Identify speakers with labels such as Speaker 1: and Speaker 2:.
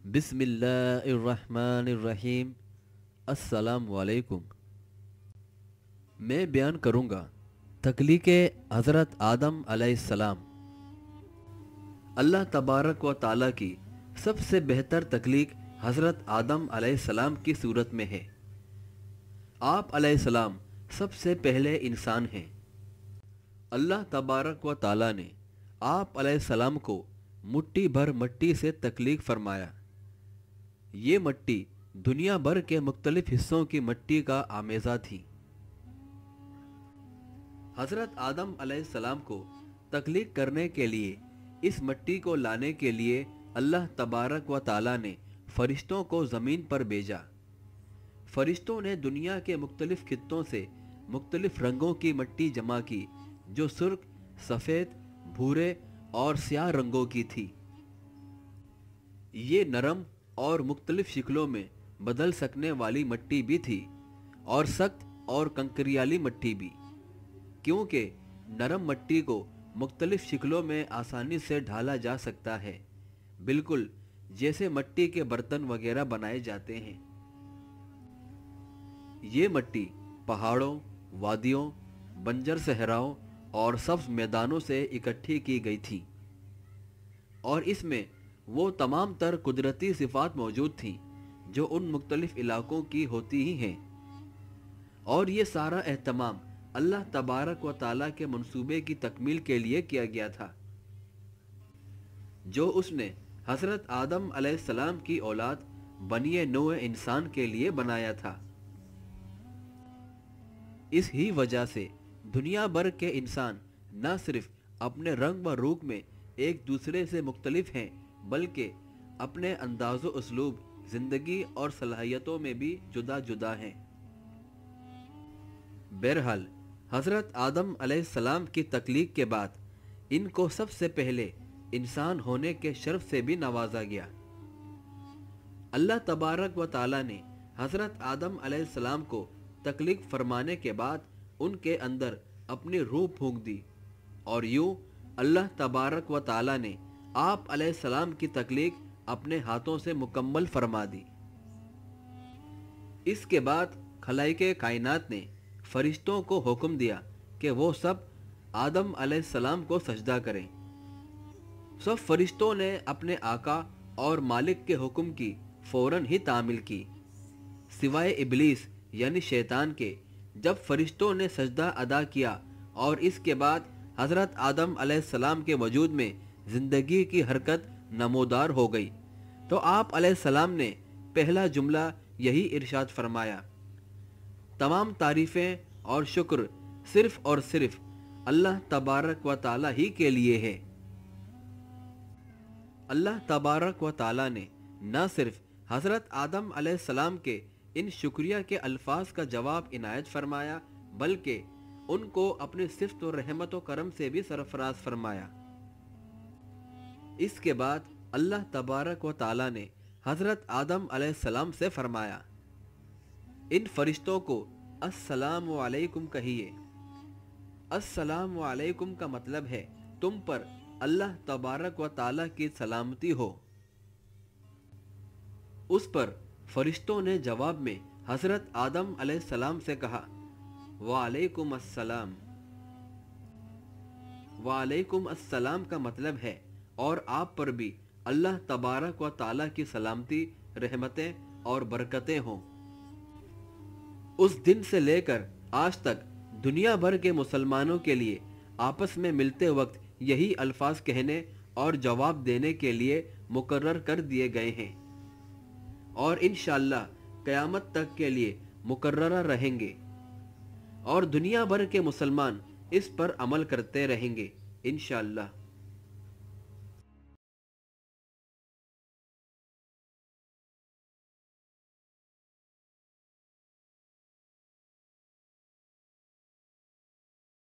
Speaker 1: بسم اللہ الرحمن الرحیم۔ السلام علیکم۔ میں بیان کروں گا تخلیق حضرت آدم علیہ السلام۔ اللہ تبارک و تعالیٰ کی سب سے بہتر تخلیق حضرت آدم علیہ السلام کی صورت میں ہے۔ آپ علیہ السلام سب سے پہلے انسان ہیں۔ اللہ تبارک و تعالیٰ نے آپ علیہ السلام کو مٹھی بھر مٹی سے تخلیق فرمایا۔ یہ مٹی دنیا بھر کے مختلف حصوں کی مٹی کا آمیزہ تھی۔ حضرت آدم علیہ السلام کو تخلیق کرنے کے لیے اس مٹی کو لانے کے لیے اللہ تبارک و تعالیٰ نے فرشتوں کو زمین پر بھیجا۔ فرشتوں نے دنیا کے مختلف خطوں سے مختلف رنگوں کی مٹی جمع کی جو سرخ، سفید، بھورے اور سیاہ رنگوں کی تھی۔ یہ نرم اور مختلف شکلوں میں بدل سکنے والی مٹی بھی تھی اور سخت اور کنکریالی مٹی بھی، کیونکہ نرم مٹی کو مختلف شکلوں میں آسانی سے ڈھالا جا سکتا ہے، بالکل جیسے مٹی کے برتن وغیرہ بنائے جاتے ہیں۔ یہ مٹی پہاڑوں، وادیوں، بنجر صحراؤں اور سبز میدانوں سے اکٹھی کی گئی تھی، اور اس میں وہ تمام تر قدرتی صفات موجود تھیں جو ان مختلف علاقوں کی ہوتی ہی ہیں، اور یہ سارا اہتمام اللہ تبارک و تعالیٰ کے منصوبے کی تکمیل کے لیے کیا گیا تھا جو اس نے حضرت آدم علیہ السلام کی اولاد بنی نوع انسان کے لیے بنایا تھا۔ اس ہی وجہ سے دنیا بھر کے انسان نہ صرف اپنے رنگ و روپ میں ایک دوسرے سے مختلف ہیں بلکہ اپنے انداز و اسلوب، زندگی اور صلاحیتوں میں بھی جدا جدا ہیں۔ بہرحال حضرت آدم علیہ السلام کی تخلیق کے بعد ان کو سب سے پہلے انسان ہونے کے شرف سے بھی نوازا گیا۔ اللہ تبارک و تعالیٰ نے حضرت آدم علیہ السلام کو تخلیق فرمانے کے بعد ان کے اندر اپنی روح پھونک دی، اور یوں اللہ تبارک و تعالیٰ نے آپ علیہ السلام کی تخلیق اپنے ہاتھوں سے مکمل فرما دی۔ اس کے بعد خلائق کائنات نے فرشتوں کو حکم دیا کہ وہ سب آدم علیہ السلام کو سجدہ کریں۔ سب فرشتوں نے اپنے آقا اور مالک کے حکم کی فوراً ہی تعمیل کی، سوائے ابلیس یعنی شیطان کے۔ جب فرشتوں نے سجدہ ادا کیا اور اس کے بعد حضرت آدم علیہ السلام کے وجود میں زندگی کی حرکت نمودار ہو گئی تو آپ علیہ السلام نے پہلا جملہ یہی ارشاد فرمایا: تمام تعریفیں اور شکر صرف اور صرف اللہ تبارک و تعالیٰ ہی کے لیے ہے۔ اللہ تبارک و تعالیٰ نے نہ صرف حضرت آدم علیہ السلام کے ان شکریہ کے الفاظ کا جواب عنایت فرمایا بلکہ ان کو اپنی صفت و رحمت و کرم سے بھی سرفراز فرمایا۔ اس کے بعد اللہ تبارک و تعالیٰ نے حضرت آدم علیہ السلام سے فرمایا: ان فرشتوں کو السلام علیکم کہیے۔ السلام علیکم کا مطلب ہے تم پر اللہ تبارک و تعالیٰ کی سلامتی ہو۔ اس پر فرشتوں نے جواب میں حضرت آدم علیہ السلام سے کہا: وعلیکم السلام۔ وعلیکم السلام کا مطلب ہے اور آپ پر بھی اللہ تبارک و تعالیٰ کی سلامتی، رحمتیں اور برکتیں ہوں۔ اس دن سے لے کر آج تک دنیا بھر کے مسلمانوں کے لیے آپس میں ملتے وقت یہی الفاظ کہنے اور جواب دینے کے لیے مقرر کر دیے گئے ہیں، اور انشاءاللہ قیامت تک کے لیے مقررہ رہیں گے، اور دنیا بھر کے مسلمان اس پر عمل کرتے رہیں گے انشاءاللہ۔